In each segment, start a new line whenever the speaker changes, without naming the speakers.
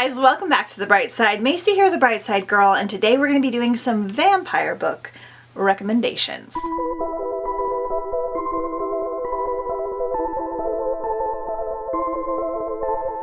guys, welcome back to The Bright Side. Macy here, The Bright Side Girl, and today we're going to be doing some vampire book recommendations.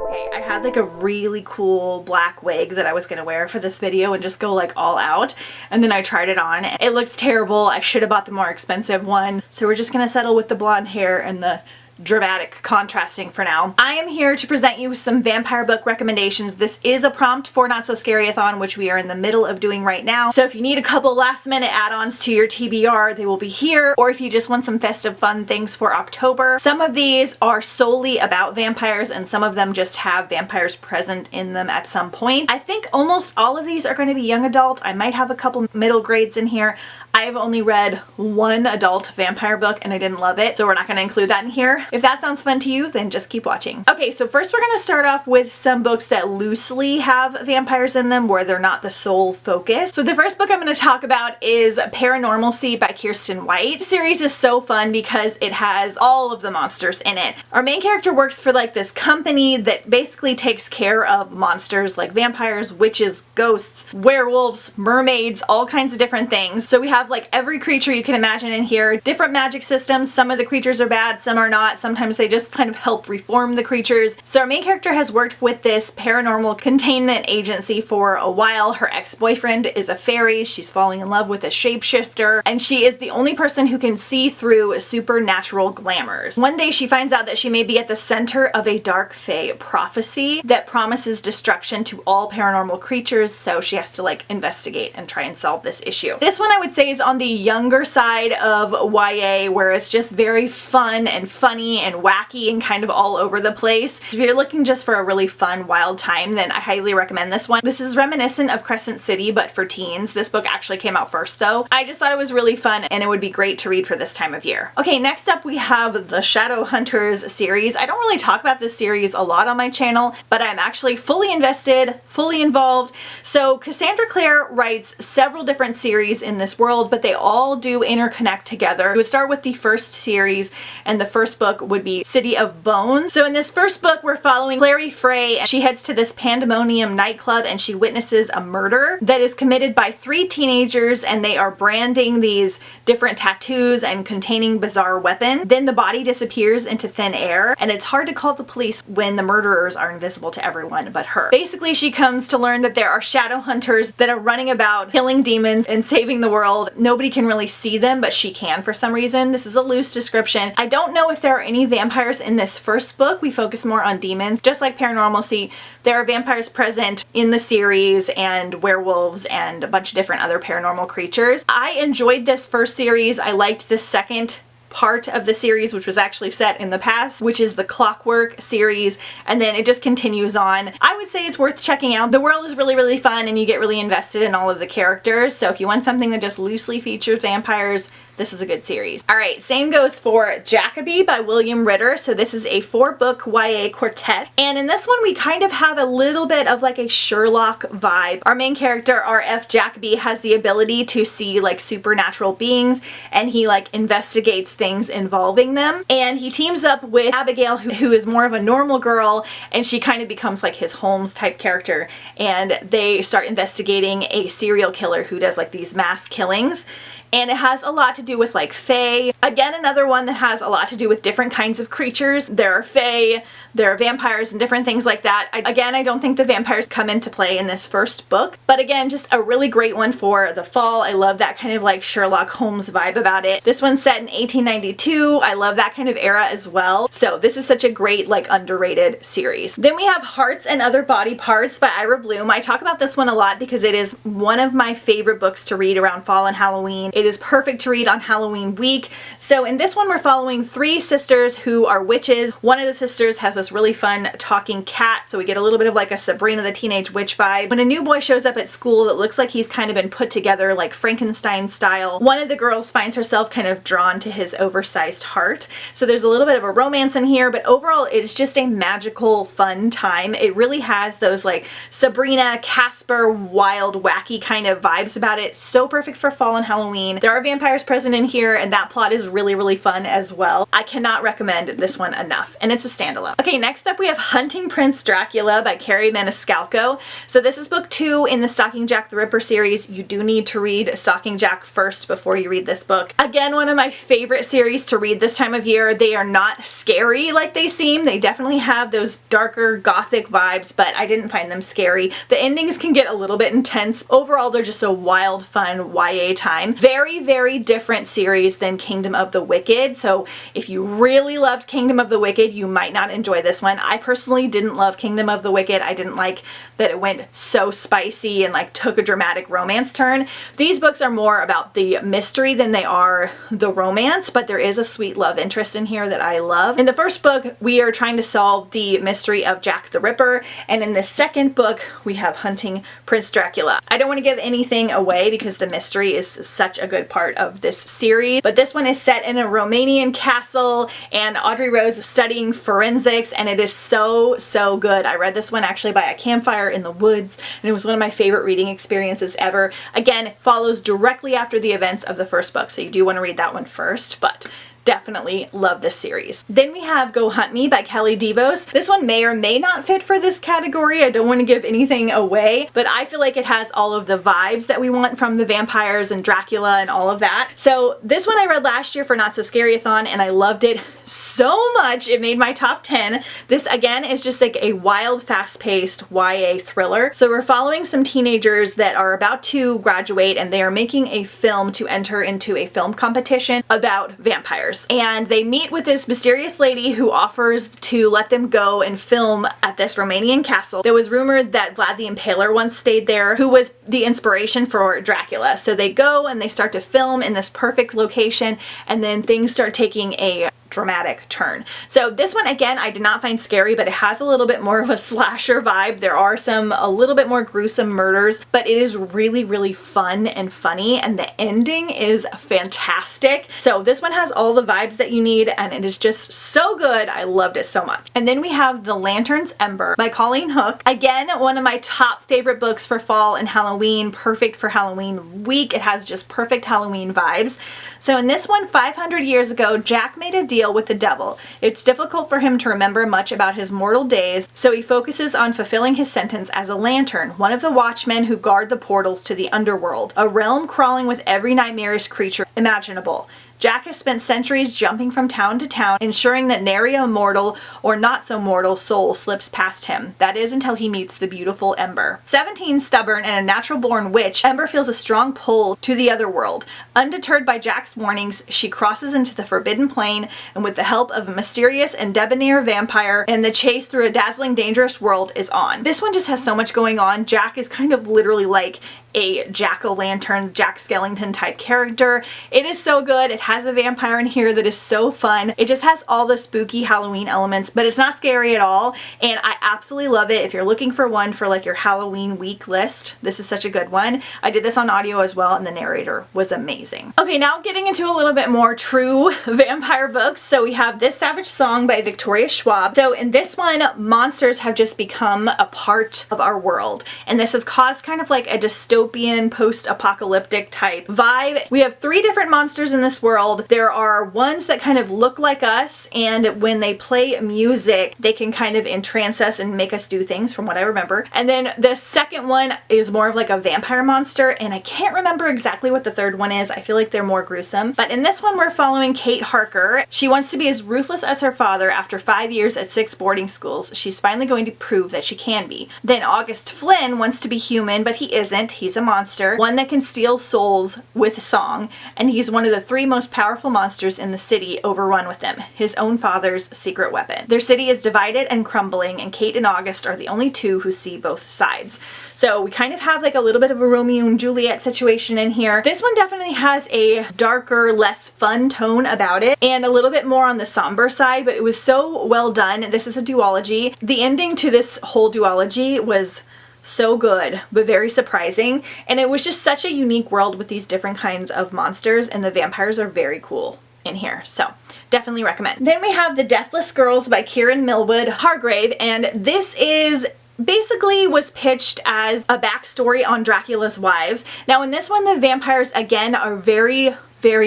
Okay, I had like a really cool black wig that I was going to wear for this video and just go like all out, and then I tried it on. It looks terrible. I should have bought the more expensive one, so we're just going to settle with the blonde hair and the dramatic contrasting for now. I am here to present you some vampire book recommendations. This is a prompt for Not So Scary-a-thon, which we are in the middle of doing right now. So if you need a couple last minute add-ons to your TBR, they will be here. Or if you just want some festive fun things for October. Some of these are solely about vampires and some of them just have vampires present in them at some point. I think almost all of these are going to be young adult. I might have a couple middle grades in here. I have only read one adult vampire book and I didn't love it, so we're not going to include that in here. If that sounds fun to you, then just keep watching. Okay, so first we're going to start off with some books that loosely have vampires in them where they're not the sole focus. So the first book I'm going to talk about is Paranormal C by Kiersten White. The series is so fun because it has all of the monsters in it. Our main character works for like this company that basically takes care of monsters like vampires, witches, ghosts, werewolves, mermaids, all kinds of different things. So we have like every creature you can imagine in here. Different magic systems. Some of the creatures are bad, some are not. Sometimes they just kind of help reform the creatures. So our main character has worked with this paranormal containment agency for a while. Her ex-boyfriend is a fairy. She's falling in love with a shapeshifter, and she is the only person who can see through supernatural glamours. One day she finds out that she may be at the center of a dark fae prophecy that promises destruction to all paranormal creatures, so she has to like investigate and try and solve this issue. This one I would say is on the younger side of YA, where it's just very fun and funny and wacky and kind of all over the place. If you're looking just for a really fun, wild time, then I highly recommend this one. This is reminiscent of Crescent City, but for teens. This book actually came out first though. I just thought it was really fun and it would be great to read for this time of year. Okay, next up we have the Shadowhunters series. I don't really talk about this series a lot on my channel, but I'm actually fully invested, fully involved. So Cassandra Clare writes several different series in this world, but they all do interconnect together. We would start with the first series, and the first book would be City of Bones. So in this first book, we're following Clary Frey, and she heads to this pandemonium nightclub and she witnesses a murder that is committed by three teenagers, and they are branding these different tattoos and containing bizarre weapons. Then the body disappears into thin air, and it's hard to call the police when the murderers are invisible to everyone but her. Basically, she comes to learn that there are shadow hunters that are running about killing demons and saving the world. Nobody can really see them, but she can for some reason. This is a loose description. I don't know if there are any vampires in this first book. We focus more on demons. Just like Paranormal C, there are vampires present in the series and werewolves and a bunch of different other paranormal creatures. I enjoyed this first series. I liked the second part of the series, which was actually set in the past, which is the Clockwork series, and then it just continues on. I would say it's worth checking out. The world is really, really fun and you get really invested in all of the characters, so if you want something that just loosely features vampires, this is a good series. Alright, same goes for Jacoby by William Ritter. So this is a 4-book YA quartet, and in this one we kind of have a little bit of like a Sherlock vibe. Our main character, R.F. Jacoby, has the ability to see like supernatural beings, and he like investigates things involving them, and he teams up with Abigail, who is more of a normal girl, and she kind of becomes like his Holmes type character, and they start investigating a serial killer who does like these mass killings. And it has a lot to do with like fae. Again, another one that has a lot to do with different kinds of creatures. There are fae, there are vampires and different things like that. I don't think the vampires come into play in this first book, but again, just a really great one for the fall. I love that kind of like Sherlock Holmes vibe about it. This one's set in 1892. I love that kind of era as well. So this is such a great like underrated series. Then we have Hearts and Other Body Parts by Ira Bloom. I talk about this one a lot because it is one of my favorite books to read around fall and Halloween. It is perfect to read on Halloween week. So in this one we're following three sisters who are witches. One of the sisters has this really fun talking cat, so we get a little bit of like a Sabrina the Teenage Witch vibe. When a new boy shows up at school that looks like he's kind of been put together like Frankenstein style, one of the girls finds herself kind of drawn to his oversized heart. So there's a little bit of a romance in here, but overall it's just a magical, fun time. It really has those like Sabrina, Casper, wild, wacky kind of vibes about it. So perfect for fall and Halloween. Halloween. There are vampires present in here, and that plot is really, really fun as well. I cannot recommend this one enough, and it's a standalone. Okay, next up we have Hunting Prince Dracula by Carrie Maniscalco. So this is book 2 in the Stalking Jack the Ripper series. You do need to read Stalking Jack first before you read this book. Again, one of my favorite series to read this time of year. They are not scary like they seem. They definitely have those darker gothic vibes, but I didn't find them scary. The endings can get a little bit intense. Overall, they're just a wild, fun YA time. Very, very different series than Kingdom of the Wicked. So if you really loved Kingdom of the Wicked, you might not enjoy this one. I personally didn't love Kingdom of the Wicked. I didn't like that it went so spicy and like took a dramatic romance turn. These books are more about the mystery than they are the romance, but there is a sweet love interest in here that I love. In the first book, we are trying to solve the mystery of Jack the Ripper, and in the second book, we have Hunting Prince Dracula. I don't want to give anything away because the mystery is such a good part of this series, but this one is set in a Romanian castle, and Audrey Rose is studying forensics, and it is so, so good. I read this one actually by a campfire in the woods, and it was one of my favorite reading experiences ever. Again, it follows directly after the events of the first book, so you do want to read that one first, but definitely love this series. Then we have Go Hunt Me by Kelly DeVos. This one may or may not fit for this category. I don't want to give anything away, but I feel like it has all of the vibes that we want from the vampires and Dracula and all of that. So this one I read last year for Not So Scary-a-thon, and I loved it so much. It made my top 10. This again is just like a wild, fast-paced YA thriller. So we're following some teenagers that are about to graduate, and they are making a film to enter into a film competition about vampires. And they meet with this mysterious lady who offers to let them go and film at this Romanian castle. There was rumored that Vlad the Impaler once stayed there, who was the inspiration for Dracula. So they go and they start to film in this perfect location, and then things start taking a dramatic turn. So this one, again, I did not find scary, but it has a little bit more of a slasher vibe. There are a little bit more gruesome murders, but it is really, really fun and funny, and the ending is fantastic. So this one has all the vibes that you need, and it is just so good. I loved it so much. And then we have The Lantern's Ember by Colleen Hook. Again, one of my top favorite books for fall and Halloween, perfect for Halloween week. It has just perfect Halloween vibes. So in this one, 500 years ago, Jack made a deal with the devil. It's difficult for him to remember much about his mortal days, so he focuses on fulfilling his sentence as a lantern, one of the watchmen who guard the portals to the underworld, a realm crawling with every nightmarish creature imaginable. Jack has spent centuries jumping from town to town, ensuring that nary a mortal or not so mortal soul slips past him. That is until he meets the beautiful Ember. 17, stubborn, and a natural-born witch, Ember feels a strong pull to the other world. Undeterred by Jack's warnings, she crosses into the Forbidden Plain, and with the help of a mysterious and debonair vampire, and the chase through a dazzling, dangerous world is on. This one just has so much going on. Jack is kind of literally like a jack-o'-lantern, Jack Skellington type character. It is so good. It has a vampire in here that is so fun. It just has all the spooky Halloween elements, but it's not scary at all, and I absolutely love it. If you're looking for one for like your Halloween week list, this is such a good one. I did this on audio as well, and the narrator was amazing. Okay, now getting into a little bit more true vampire books. So we have This Savage Song by Victoria Schwab. So in this one, monsters have just become a part of our world, and this has caused kind of like a dystopian post-apocalyptic type vibe. We have 3 different monsters in this world. There are ones that kind of look like us, and when they play music, they can kind of entrance us and make us do things, from what I remember. And then the second one is more of like a vampire monster, and I can't remember exactly what the third one is. I feel like they're more gruesome. But in this one, we're following Kate Harker. She wants to be as ruthless as her father. After 5 years at 6 boarding schools, she's finally going to prove that she can be. Then August Flynn wants to be human, but he isn't. He's a monster, one that can steal souls with song, and he's one of the 3 most powerful monsters in the city, overrun with them, his own father's secret weapon. Their city is divided and crumbling, and Kate and August are the only 2 who see both sides. So we kind of have like a little bit of a Romeo and Juliet situation in here. This one definitely has a darker, less fun tone about it, and a little bit more on the somber side, but it was so well done. This is a duology. The ending to this whole duology was so good, but very surprising, and it was just such a unique world with these different kinds of monsters, and the vampires are very cool in here, so definitely recommend. Then we have The Deathless Girls by Kieran Millwood Hargrave, and this is basically was pitched as a backstory on Dracula's wives. Now in this one, the vampires again are very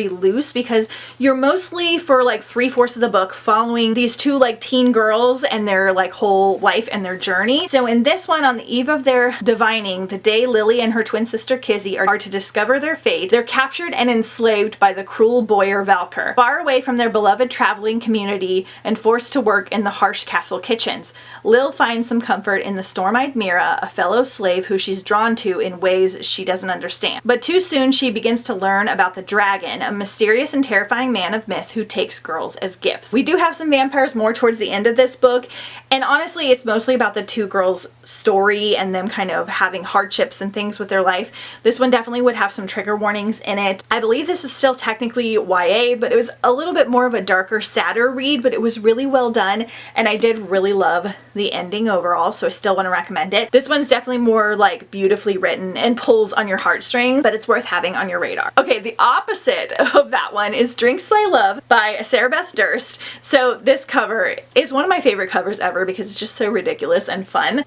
loose because you're mostly for like 3/4 of the book following these two like teen girls and their like whole life and their journey. So in this one, on the eve of their divining, the day Lily and her twin sister Kizzy are to discover their fate, they're captured and enslaved by the cruel Boyer Valkyr, far away from their beloved traveling community and forced to work in the harsh castle kitchens. Lil finds some comfort in the storm-eyed Mira, a fellow slave who she's drawn to in ways she doesn't understand. But too soon she begins to learn about the dragon, a mysterious and terrifying man of myth who takes girls as gifts. We do have some vampires more towards the end of this book, and honestly it's mostly about the two girls' story and them kind of having hardships and things with their life. This one definitely would have some trigger warnings in it. I believe this is still technically YA, but it was a little bit more of a darker, sadder read, but it was really well done, and I did really love the ending overall, so I still want to recommend it. This one's definitely more like beautifully written and pulls on your heartstrings, but it's worth having on your radar. Okay, the opposite of that one is Drink Slay Love by Sarah Beth Durst. So this cover is one of my favorite covers ever because it's just so ridiculous and fun.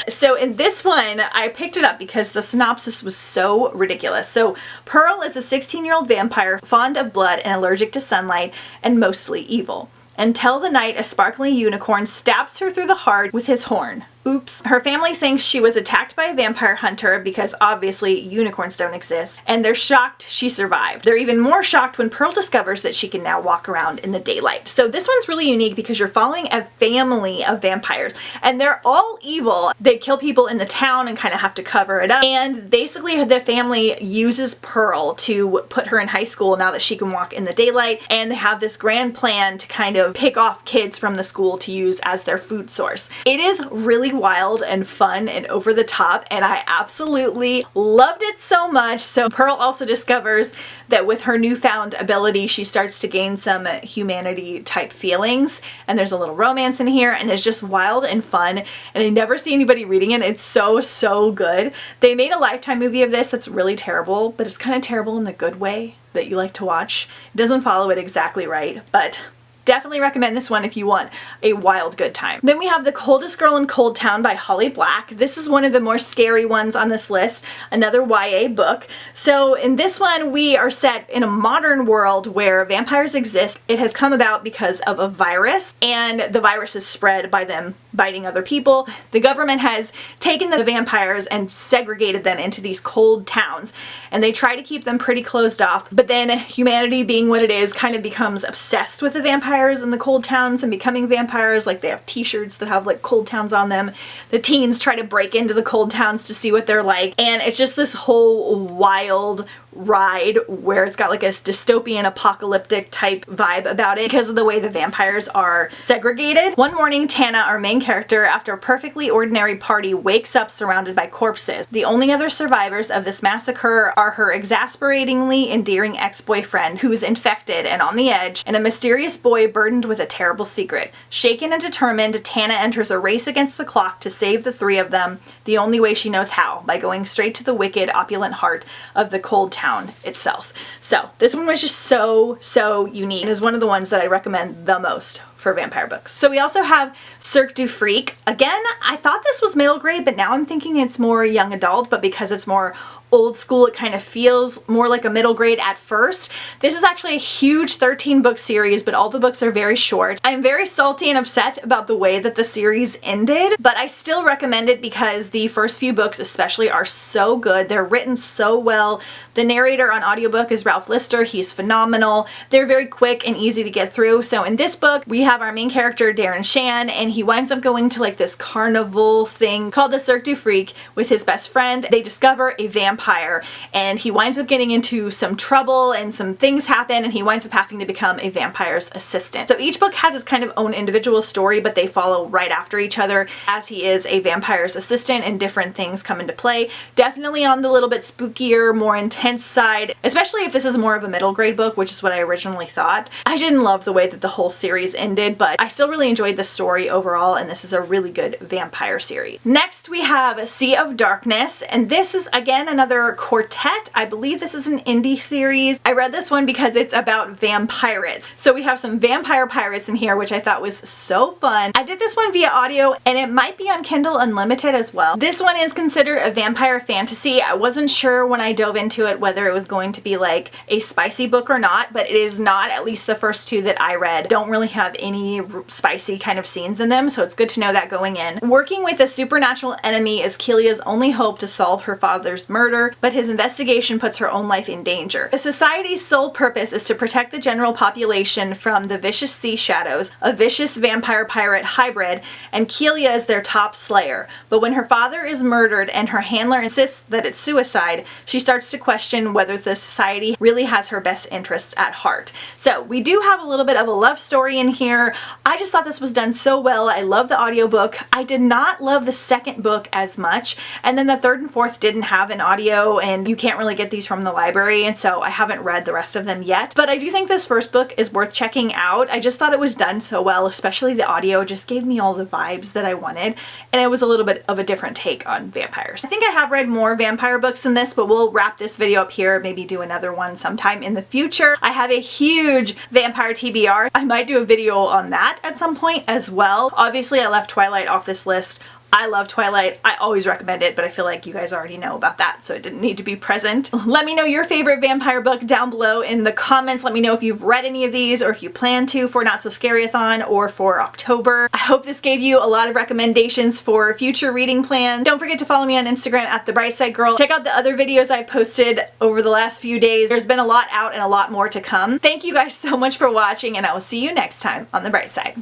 So in this one, I picked it up because the synopsis was so ridiculous. So Pearl is a 16-year-old vampire fond of blood and allergic to sunlight and mostly evil, until the night a sparkling unicorn stabs her through the heart with his horn. Oops. Her family thinks she was attacked by a vampire hunter because obviously unicorns don't exist, and they're shocked she survived. They're even more shocked when Pearl discovers that she can now walk around in the daylight. So this one's really unique because you're following a family of vampires, and they're all evil. They kill people in the town and kind of have to cover it up, and basically the family uses Pearl to put her in high school now that she can walk in the daylight, and they have this grand plan to kind of pick off kids from the school to use as their food source. It is really wild and fun and over the top, and I absolutely loved it so much. So Pearl also discovers that with her newfound ability, she starts to gain some humanity type feelings, and there's a little romance in here, and it's just wild and fun, and I never see anybody reading it. It's so good. They made a Lifetime movie of this that's really terrible, but it's kind of terrible in the good way that you like to watch. It doesn't follow it exactly right, but definitely recommend this one if you want a wild good time. Then we have The Coldest Girl in Cold Town by Holly Black. This is one of the more scary ones on this list, another YA book. So in this one, we are set in a modern world where vampires exist. It has come about because of a virus, and the virus is spread by them biting other people. The government has taken the vampires and segregated them into these cold towns, and they try to keep them pretty closed off, but then humanity, being what it is, kind of becomes obsessed with the vampires in the cold towns and becoming vampires. Like they have t-shirts that have like cold towns on them. The teens try to break into the cold towns to see what they're like, and it's just this whole wild ride where it's got like a dystopian apocalyptic type vibe about it because of the way the vampires are segregated. One morning, Tana, our main character, after a perfectly ordinary party, wakes up surrounded by corpses. The only other survivors of this massacre are her exasperatingly endearing ex-boyfriend who is infected and on the edge, and a mysterious boy burdened with a terrible secret. Shaken and determined, Tana enters a race against the clock to save the three of them the only way she knows how, by going straight to the wicked, opulent heart of the cold town itself. So this one was just so unique, and is one of the ones that I recommend the most for vampire books. So we also have Cirque Du Freak. Again, I thought this was middle grade, but now I'm thinking it's more young adult, but because it's more old school, it kind of feels more like a middle grade at first. This is actually a huge 13-book series, but all the books are very short. I'm very salty and upset about the way that the series ended, but I still recommend it because the first few books especially are so good. They're written so well. The narrator on audiobook is Ralph Lister. He's phenomenal. They're very quick and easy to get through. So in this book, we have our main character, Darren Shan, and he winds up going to like this carnival thing called the Cirque Du Freak with his best friend. They discover a vampire, and he winds up getting into some trouble, and some things happen, and he winds up having to become a vampire's assistant. So each book has its kind of own individual story, but they follow right after each other as he is a vampire's assistant, and different things come into play. Definitely on the little bit spookier, more intense side, especially if this is more of a middle grade book, which is what I originally thought. I didn't love the way that the whole series ended, but I still really enjoyed the story overall, and this is a really good vampire series. Next we have Sea of Darkness, and this is again another another quartet. I believe this is an indie series. I read this one because it's about vampirates. So we have some vampire pirates in here, which I thought was so fun. I did this one via audio, and it might be on Kindle Unlimited as well. This one is considered a vampire fantasy. I wasn't sure when I dove into it whether it was going to be like a spicy book or not, but it is not. At least the first two that I read don't really have any spicy kind of scenes in them, so it's good to know that going in. Working with a supernatural enemy is Kelia's only hope to solve her father's murder, but his investigation puts her own life in danger. The society's sole purpose is to protect the general population from the vicious sea shadows, a vicious vampire pirate hybrid, and Kelia is their top slayer. But when her father is murdered and her handler insists that it's suicide, she starts to question whether the society really has her best interests at heart. So we do have a little bit of a love story in here. I just thought this was done so well. I love the audiobook. I did not love the second book as much, and then the third and fourth didn't have an audio, and you can't really get these from the library, and so I haven't read the rest of them yet. But I do think this first book is worth checking out. I just thought it was done so well, especially the audio just gave me all the vibes that I wanted, and it was a little bit of a different take on vampires. I think I have read more vampire books than this, but we'll wrap this video up here, maybe do another one sometime in the future. I have a huge vampire TBR. I might do a video on that at some point as well. Obviously, I left Twilight off this list. I love Twilight. I always recommend it, but I feel like you guys already know about that, so it didn't need to be present. Let me know your favorite vampire book down below in the comments. Let me know if you've read any of these or if you plan to for Not So Scary-a-thon or for October. I hope this gave you a lot of recommendations for future reading plans. Don't forget to follow me on Instagram at TheBrightSideGirl. Check out the other videos I've posted over the last few days. There's been a lot out and a lot more to come. Thank you guys so much for watching, and I will see you next time on The Bright Side.